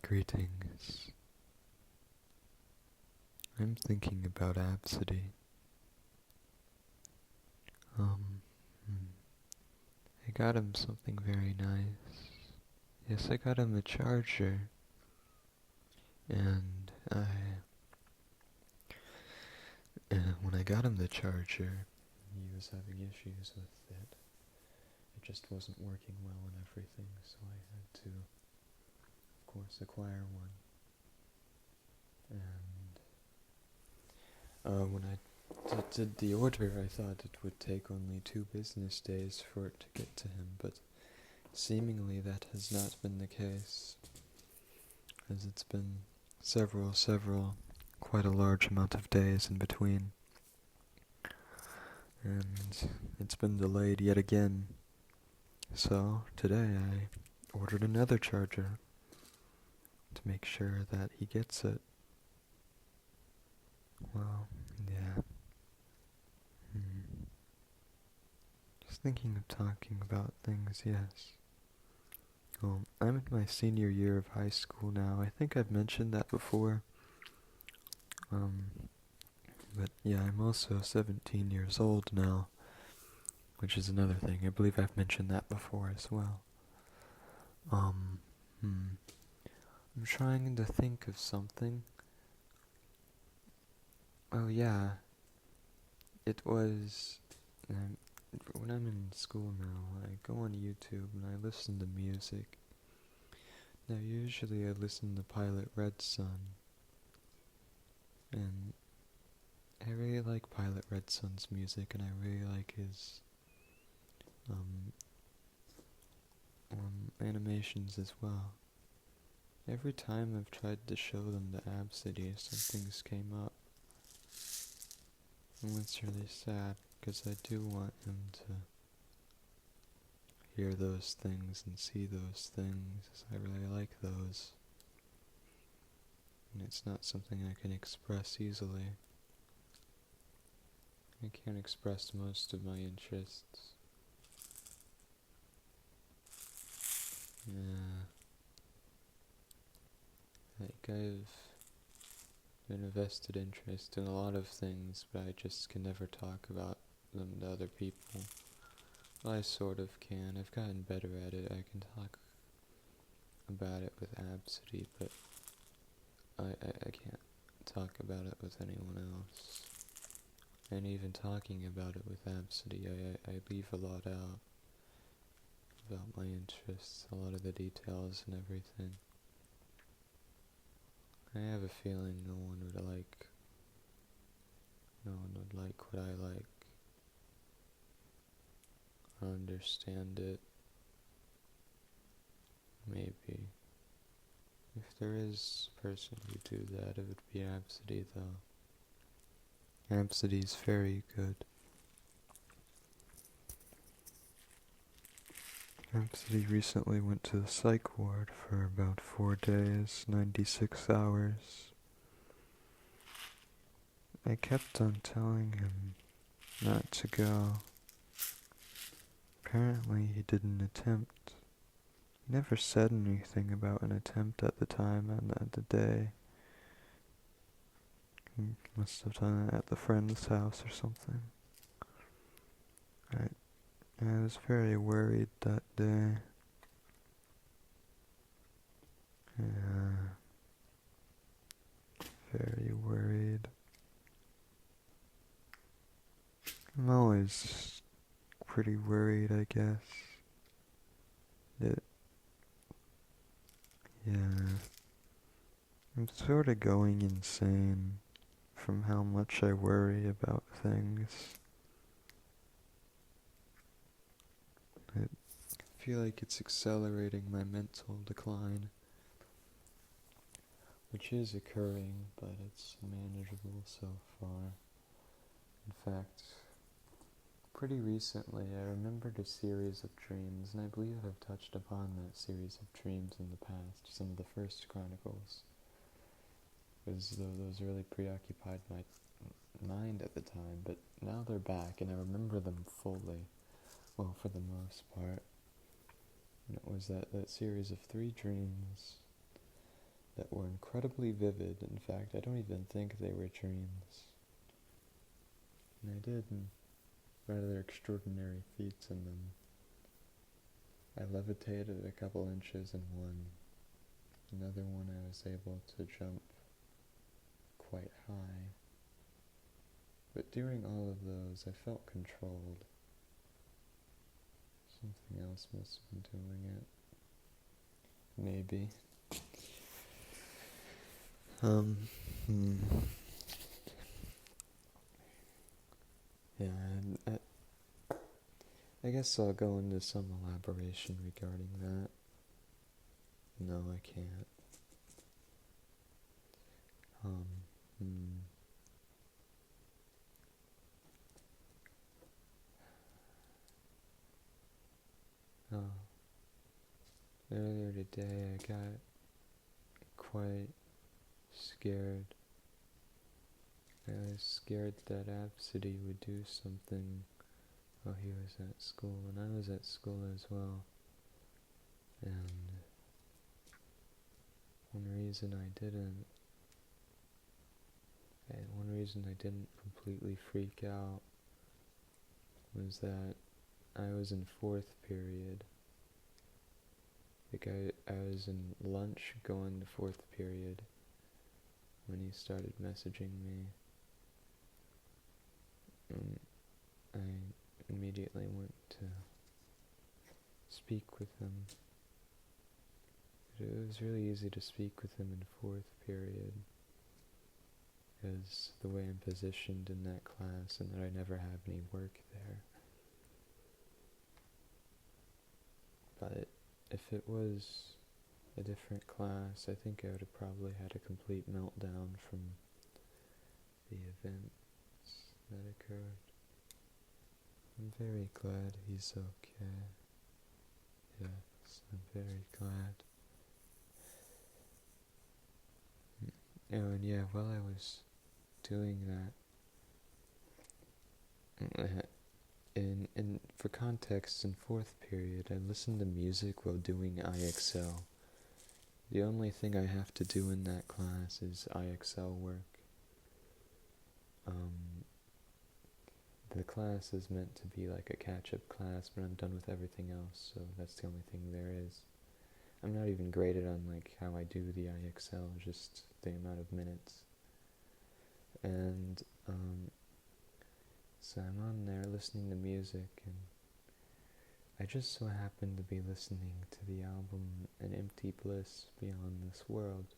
Greetings. I'm thinking about Absidy. Um, hmm, I got him something very nice. Yes, I got him a charger. And when I got him the charger, he was having issues with it. It just wasn't working well and everything, so I had to, of course, acquire one. And when I did the order, I thought it would take only 2 business days for it to get to him, but seemingly that has not been the case, as it's been quite a large amount of days in between. And it's been delayed yet again. So today I ordered another charger to make sure that he gets it. Well, yeah. Just thinking of talking about things, yes. I'm in my senior year of high school now. I think I've mentioned that before. But yeah, I'm also 17 years old now, which is another thing. I believe I've mentioned that before as well. I'm trying to think of something. Oh yeah, it was, when I'm in school now, I go on YouTube and I listen to music. Now usually I listen to Pilot Red Sun, and I really like Pilot Red Sun's music, and I really like his animations as well. Every time I've tried to show them to Absidy, something's came up. And it's really sad, because I do want him to hear those things and see those things. I really like those. And it's not something I can express easily. I can't express most of my interests. Yeah. Like, I've been a vested interest in a lot of things, but I just can never talk about them to other people. Well, I sort of can. I've gotten better at it. I can talk about it with Absidy, but I can't talk about it with anyone else. And even talking about it with Absidy, I leave a lot out about my interests, a lot of the details and everything. I have a feeling no one would like what I like, or understand it. Maybe. If there is a person who do that, it would be Absidy, though. Absidy's very good. Absidy recently went to the psych ward for about 4 days, 96 hours. I kept on telling him not to go. Apparently he did an attempt. He never said anything about an attempt at the time and at the day. He must have done it at the friend's house or something. I was very worried that day. Yeah. Very worried. I'm always pretty worried, I guess. Yeah. I'm sort of going insane from how much I worry about things. I feel like it's accelerating my mental decline, which is occurring, but it's manageable so far. In fact, pretty recently I remembered a series of dreams, and I believe I've touched upon that series of dreams in the past, some of the first Chronicles, because those really preoccupied my mind at the time, but now they're back, and I remember them fully, well, for the most part. And it was that series of 3 dreams that were incredibly vivid. In fact, I don't even think they were dreams. And I did rather extraordinary feats in them. I levitated a couple inches in one. Another one I was able to jump quite high. But during all of those, I felt controlled. Something else must have been doing it. Maybe. Yeah, I guess I'll go into some elaboration regarding that. No, I can't. Oh. Earlier today I got quite scared. I was scared that Absidy would do something while he was at school, and I was at school as well. And one reason I didn't completely freak out was that I was in 4th period. Like I was in lunch going to 4th period when he started messaging me. And I immediately went to speak with him. But it was really easy to speak with him in 4th period, because the way I'm positioned in that class and that I never have any work there. But if it was a different class, I think I would have probably had a complete meltdown from the events that occurred. I'm very glad he's okay. Yes, I'm very glad. Oh, and yeah, while I was doing that, and for context, in 4th period, I listened to music while doing IXL. The only thing I have to do in that class is IXL work. The class is meant to be like a catch-up class, but I'm done with everything else, so that's the only thing there is. I'm not even graded on like how I do the IXL, just the amount of minutes. And so I'm on there listening to music, and I just so happened to be listening to the album An Empty Bliss Beyond This World.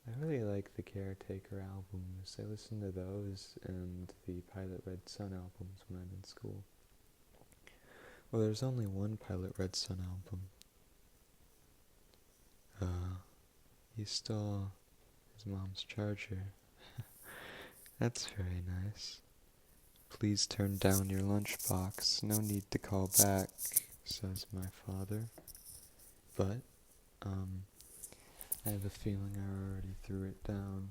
I really like the Caretaker albums. I listen to those and the Pilot Red Sun albums when I'm in school. Well, there's only one Pilot Red Sun album. He stole his mom's charger. That's very nice. Please turn down your lunchbox. No need to call back, says my father. But, I have a feeling I already threw it down.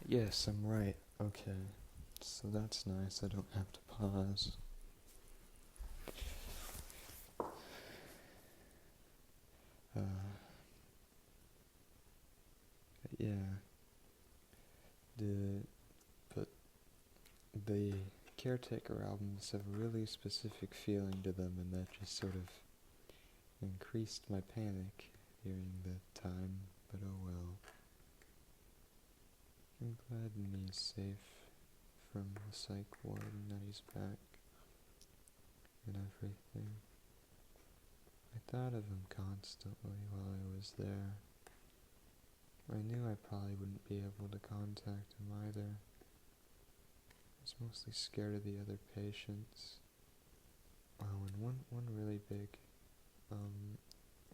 Yes, I'm right. Okay. So that's nice. I don't have to pause. Yeah. But the Caretaker albums have a really specific feeling to them, and that just sort of increased my panic during the time, but oh well. I'm glad he's safe from the psych ward and that he's back and everything. I thought of him constantly while I was there. I knew I probably wouldn't be able to contact him either. I was mostly scared of the other patients. Oh, and one really big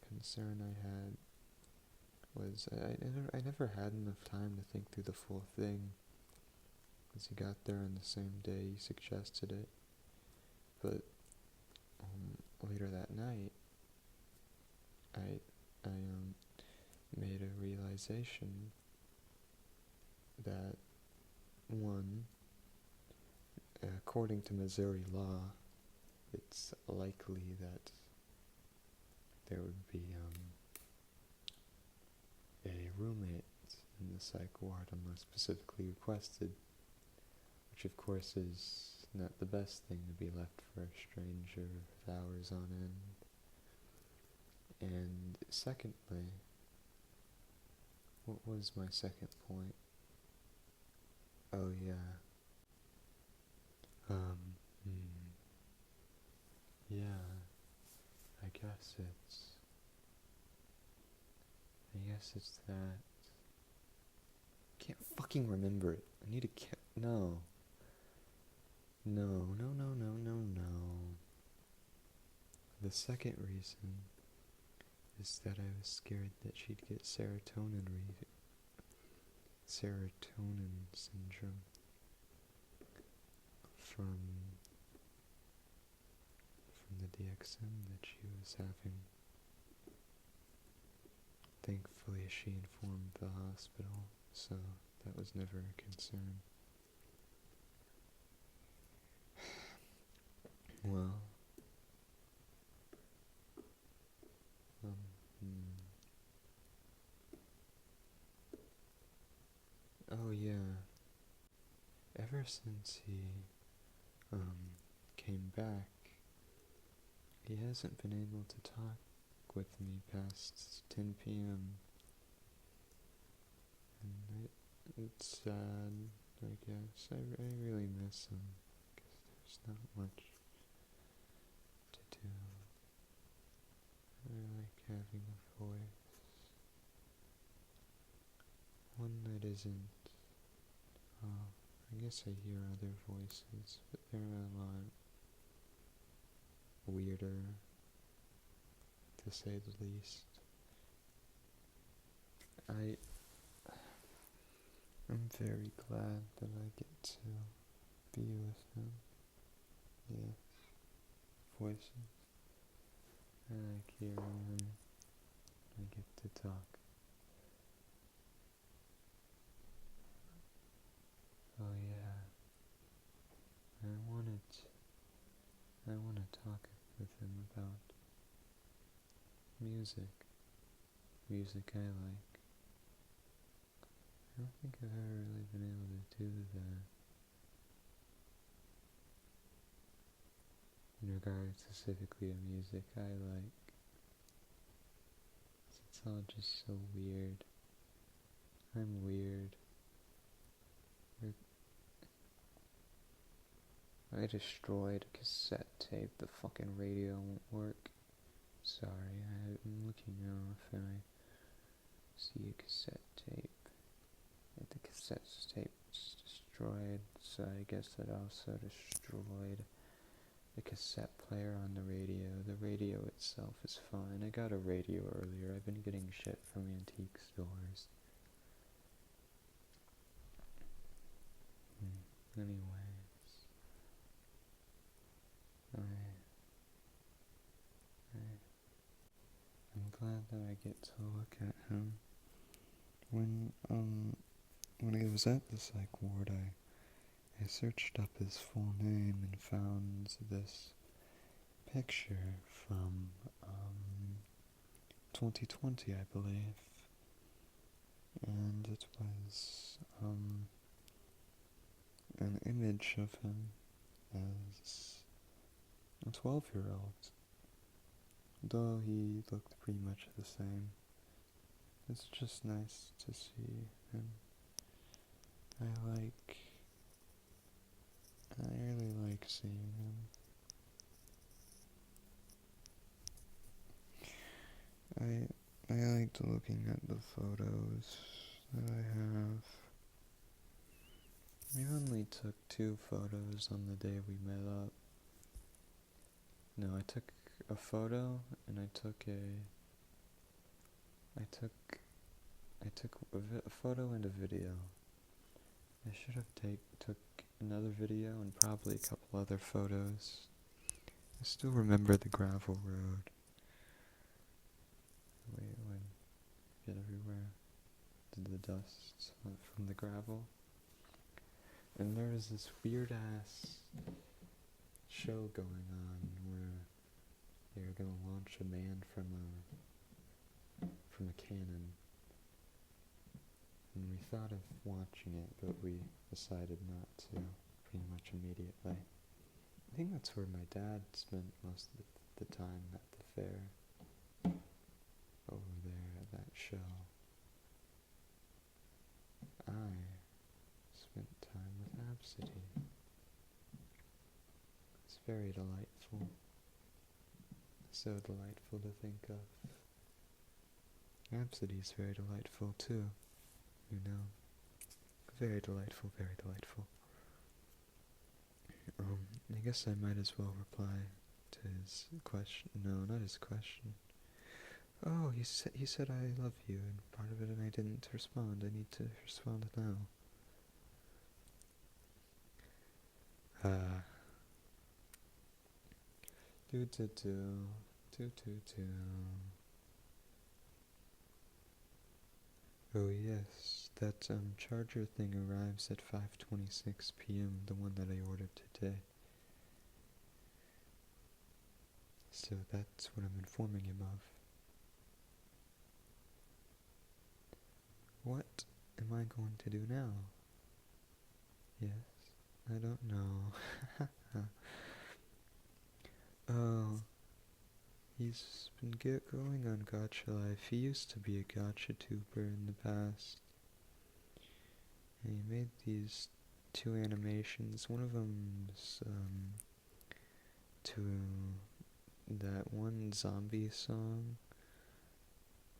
concern I had was I never had enough time to think through the full thing, because he got there on the same day he suggested it. But later that night, I made a realization that, one, according to Missouri law, it's likely that there would be the psych ward unless specifically requested, which of course is not the best thing to be left for a stranger with hours on end. And secondly, what was my second point? Oh yeah. Yeah, I guess it's that. Can't fucking remember it. I need to no. No. The second reason is that I was scared that she'd get serotonin syndrome from the DXM that she was having. Thankfully, she informed the hospital, so that was never a concern. Well, oh yeah, ever since he, came back, he hasn't been able to talk with me past 10 p.m. And it's sad, I guess. I really miss him, because there's not much to do. I like having a voice. One that isn't, I guess I hear other voices, but they're a lot weirder, to say the least. I'm very glad that I get to be with him. Yes, voices. I like hearing them. I get to talk. Oh yeah, I want to talk with him about music I like. I don't think I've ever really been able to do that in regards specifically to music I like. It's all just so weird. I'm weird. I destroyed a cassette tape. The fucking radio won't work. Sorry, I'm looking now if I see a cassette tape. The cassette tape is destroyed, so I guess that also destroyed the cassette player on the radio. The radio itself is fine. I got a radio earlier. I've been getting shit from antique stores. Anyways, I'm glad that I get to look at him. When he was at the psych ward, I searched up his full name and found this picture from 2020, I believe, and it was an image of him as a 12-year-old, though he looked pretty much the same. It's just nice to see him. I really like seeing him. I liked looking at the photos that I have. I only took 2 photos on the day we met up. No, I took a photo and I took a photo and a video. I should have took another video and probably a couple other photos. I still remember the gravel road. Wait, when get everywhere. The dust from the gravel. And there was this weird ass show going on where they were gonna launch a man from a cannon. And we we thought of watching it, but we decided not to pretty much immediately. I think that's where my dad spent most of the time at the fair, over there at that show. I spent time with Absidy. It's very delightful. So delightful to think of. Absidy's very delightful too, you know. Very delightful, very delightful. I guess I might as well reply to his question. No, not his question. Oh, he said I love you, and part of it, and I didn't respond. I need to respond now. Oh yes, that charger thing arrives at 5:26 p.m., the one that I ordered today. So that's what I'm informing him of. What am I going to do now? Yes, I don't know. Oh, he's been going on Gacha Life. He used to be a Gacha tuber in the past. And he made these 2 animations. One of them's to that one zombie song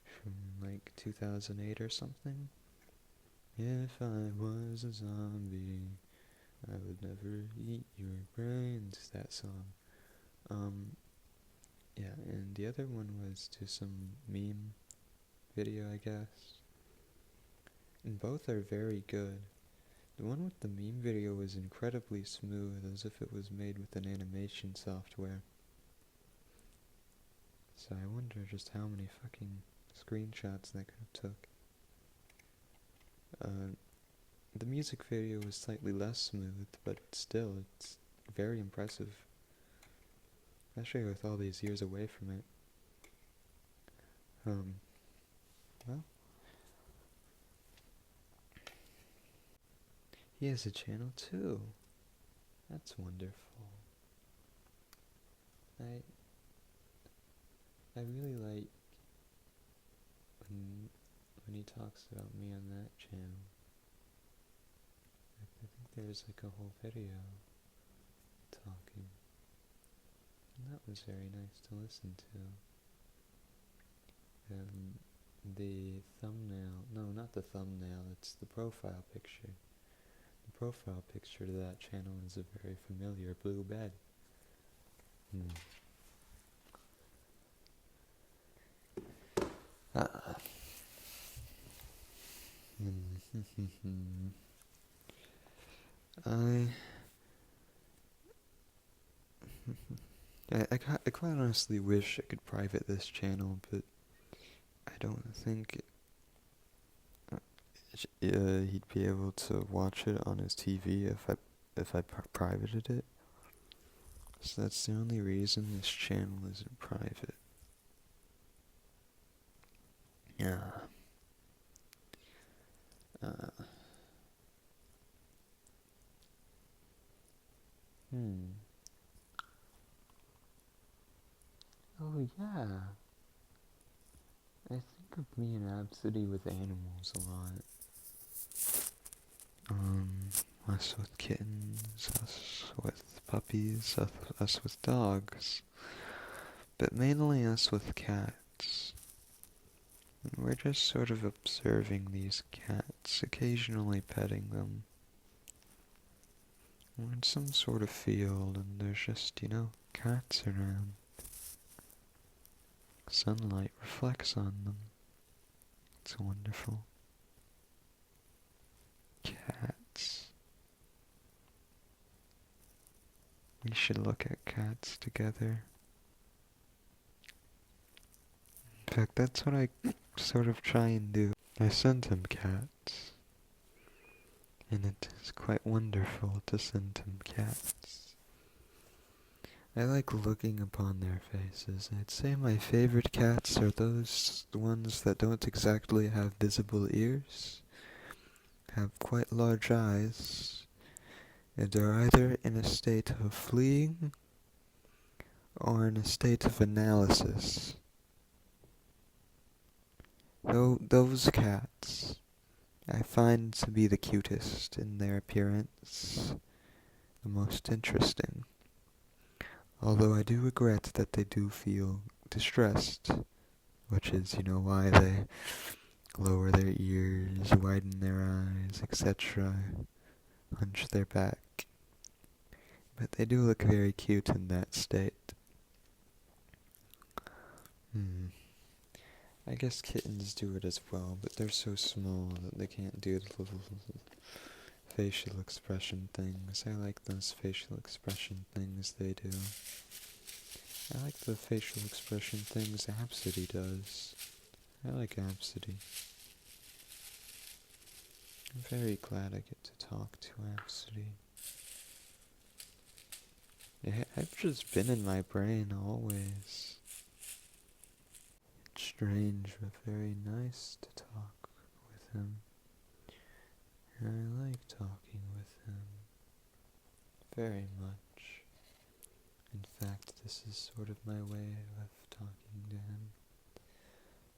from like 2008 or something. If I was a zombie, I would never eat your brains. That song. Yeah, and the other one was to some meme video, I guess. And both are very good. The one with the meme video was incredibly smooth, as if it was made with an animation software. So I wonder just how many fucking screenshots that could have took. The music video was slightly less smooth, but still, it's very impressive. Especially with all these years away from it. Well. He has a channel too. That's wonderful. I really like when he talks about me on that channel. I think there's like a whole video talking. And that was very nice to listen to. The thumbnail, no, not the thumbnail, it's the profile picture. The profile picture to that channel is a very familiar blue bed. I quite honestly wish I could private this channel, but I don't think he'd be able to watch it on his TV if I privated it. So that's the only reason this channel isn't private. Yeah. Oh yeah. I think of me and Absidy with animals a lot. Us with kittens, us with puppies, us with dogs. But mainly us with cats. And we're just sort of observing these cats, occasionally petting them. We're in some sort of field and there's just, cats around. Sunlight reflects on them. It's wonderful. Cats. We should look at cats together. In fact, that's what I sort of try and do. I send him cats. And it is quite wonderful to send him cats. I like looking upon their faces. I'd say my favorite cats are those ones that don't exactly have visible ears, have quite large eyes and are either in a state of fleeing or in a state of analysis. Though those cats I find to be the cutest in their appearance, the most interesting. Although I do regret that they do feel distressed, which is, why they lower their ears, widen their eyes, etc., hunch their back. But they do look very cute in that state. I guess kittens do it as well, but they're so small that they can't do the little facial expression things. I like those facial expression things they do. I like the facial expression things Absidy does. I like Absidy. I'm very glad I get to talk to Absidy. I've just been in my brain always. It's strange, but very nice to talk with him. And I like talking with him very much. In fact, this is sort of my way of talking to him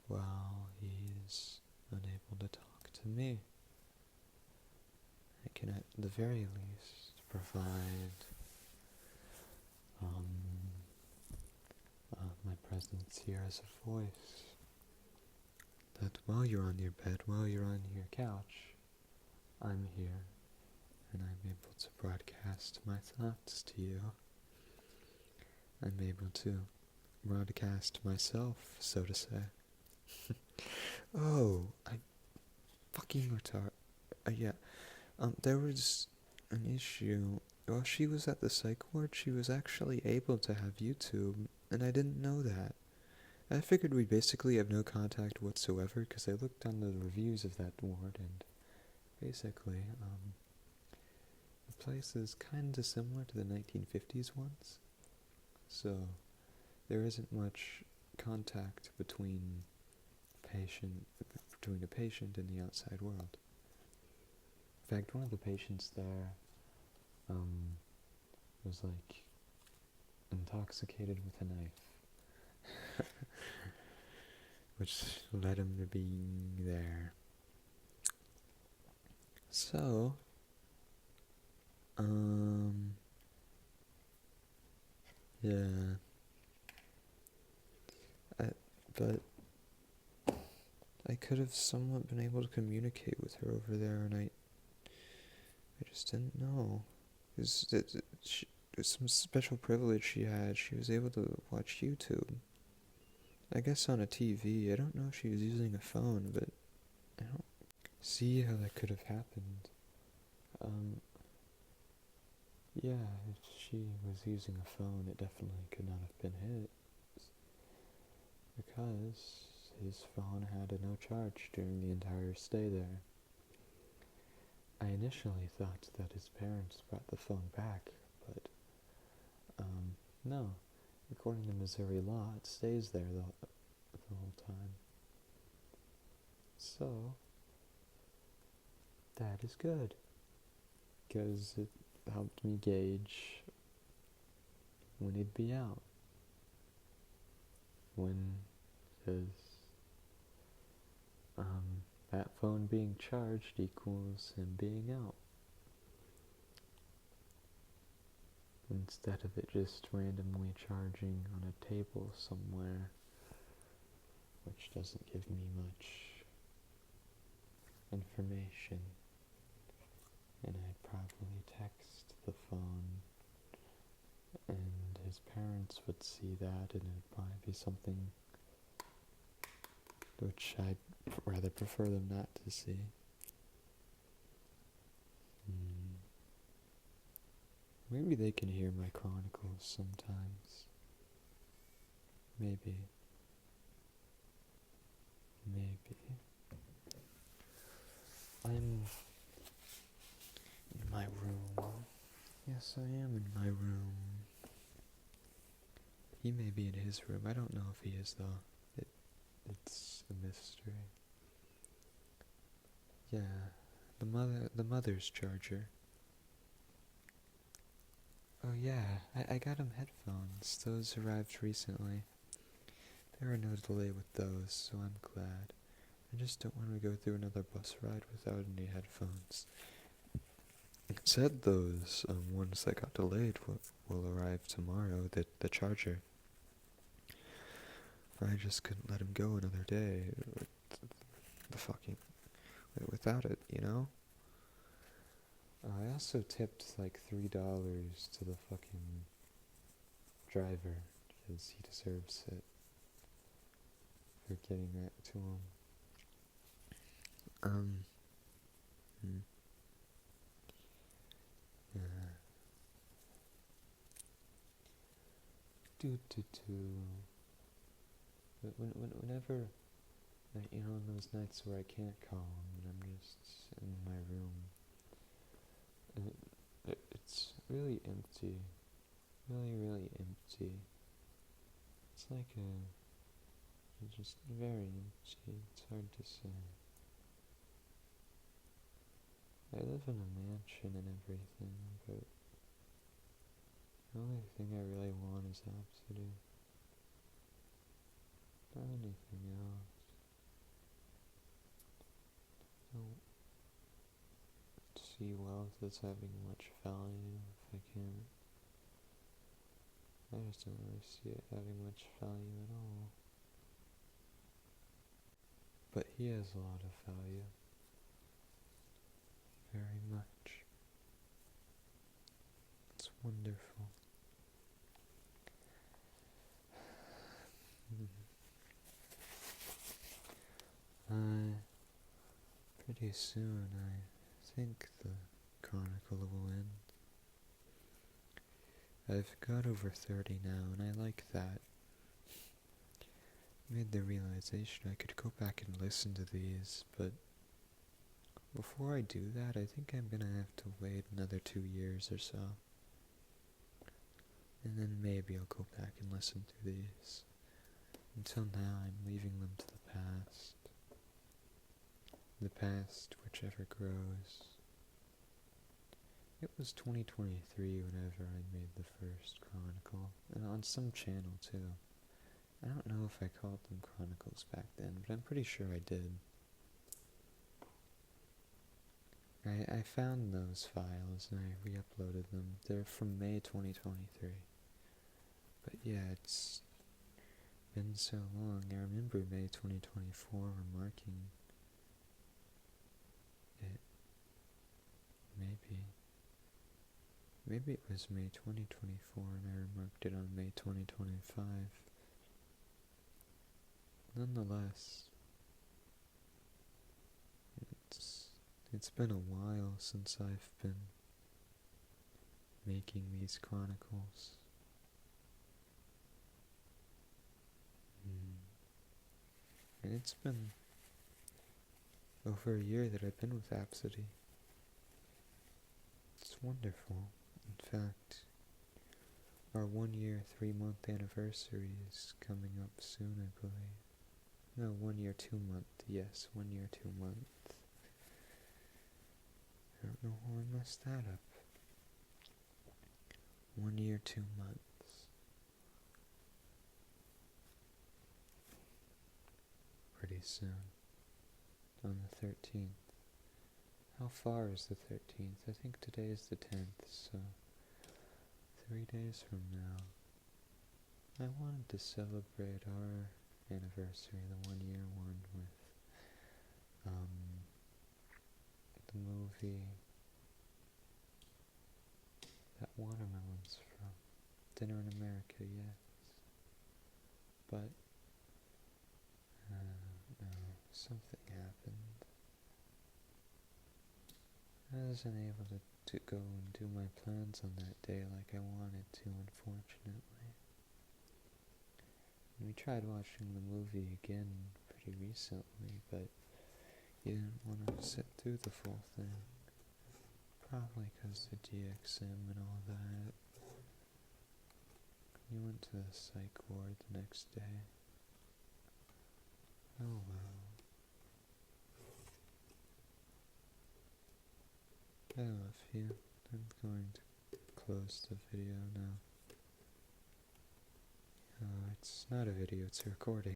while he is unable to talk to me. I can at the very least provide my presence here as a voice. That while you're on your bed, while you're on your couch, I'm here, and I'm able to broadcast my thoughts to you. I'm able to broadcast myself, so to say. Oh, I fucking retard. Yeah. There was an issue. While she was at the psych ward, she was actually able to have YouTube, and I didn't know that. I figured we basically have no contact whatsoever, because I looked on the reviews of that ward, and basically, the place is kinda similar to the 1950s ones. So, there isn't much contact between a patient and the outside world. In fact, one of the patients there was like intoxicated with a knife, which led him to being there. So, yeah, but I could have somewhat been able to communicate with her over there, and I just didn't know. There's some special privilege she had. She was able to watch YouTube. I guess on a TV. I don't know if she was using a phone, but I don't see how that could have happened. Yeah, if she was using a phone, it definitely could not have been his, because his phone had a no charge during the entire stay there. I initially thought that his parents brought the phone back, but, no. According to Missouri law, it stays there the whole time. So, that is good, because it helped me gauge when he'd be out. Because, that phone being charged equals him being out. Instead of it just randomly charging on a table somewhere, which doesn't give me much information. And I'd probably text the phone, and his parents would see that, and it'd probably be something which I'd rather prefer them not to see. Maybe they can hear my chronicles sometimes. Maybe. I'm in my room. Yes, I am in my room. He may be in his room. I don't know if he is, though. It's a mystery. Yeah, the mother's charger. Oh yeah, I got him headphones. Those arrived recently. There were no delay with those, so I'm glad. I just don't want to go through another bus ride without any headphones. It said those ones that got delayed will arrive tomorrow, the charger. I just couldn't let him go another day without it, you know? I also tipped like $3 to the fucking driver, because he deserves it for getting that to him. But whenever, on those nights where I can't call him and I'm just in my room, it's really empty. Really, really empty. It's like just very empty. It's hard to say. I live in a mansion and everything, but the only thing I really want is Rhapsody. Not anything else. I don't see wealth as having much value if I can't. I just don't really see it having much value at all. But he has a lot of value. Very much. It's wonderful. Pretty soon I think the Chronicle will end. I've got over 30 now, and I like that. Made the realization I could go back and listen to these, but before I do that, I think I'm gonna have to wait another 2 years or so. And then maybe I'll go back and listen to these. Until now, I'm leaving them to the past. The past, whichever grows. It was 2023 whenever I made the first Chronicle, and on some channel too. I don't know if I called them Chronicles back then, but I'm pretty sure I did. I found those files and I re-uploaded them. They're from May 2023. But yeah, it's been so long. I remember May 2024 remarking it. Maybe it was May 2024 and I remarked it on May 2025. Nonetheless, it's been a while since I've been making these chronicles. And it's been over a year that I've been with Rhapsody. It's wonderful. In fact, our 1 year, 3-month anniversary is coming up soon, I believe. No, 1 year, 2 month. Yes, 1 year, 2 month. I don't know how I messed that up. 1 year, 2 months. Pretty soon. On the 13th. How far is the 13th? I think today is the 10th, so 3 days from now. I wanted to celebrate our anniversary, the 1 year one, with the movie that Watermelon's from. Dinner in America, yes. But no, something happened. I wasn't able to go and do my plans on that day like I wanted to, unfortunately. And we tried watching the movie again pretty recently, but you didn't want to sit through the full thing. Probably because the DXM and all that. You went to the psych ward the next day. Oh well. I love you. I'm going to close the video now. It's not a video, it's a recording.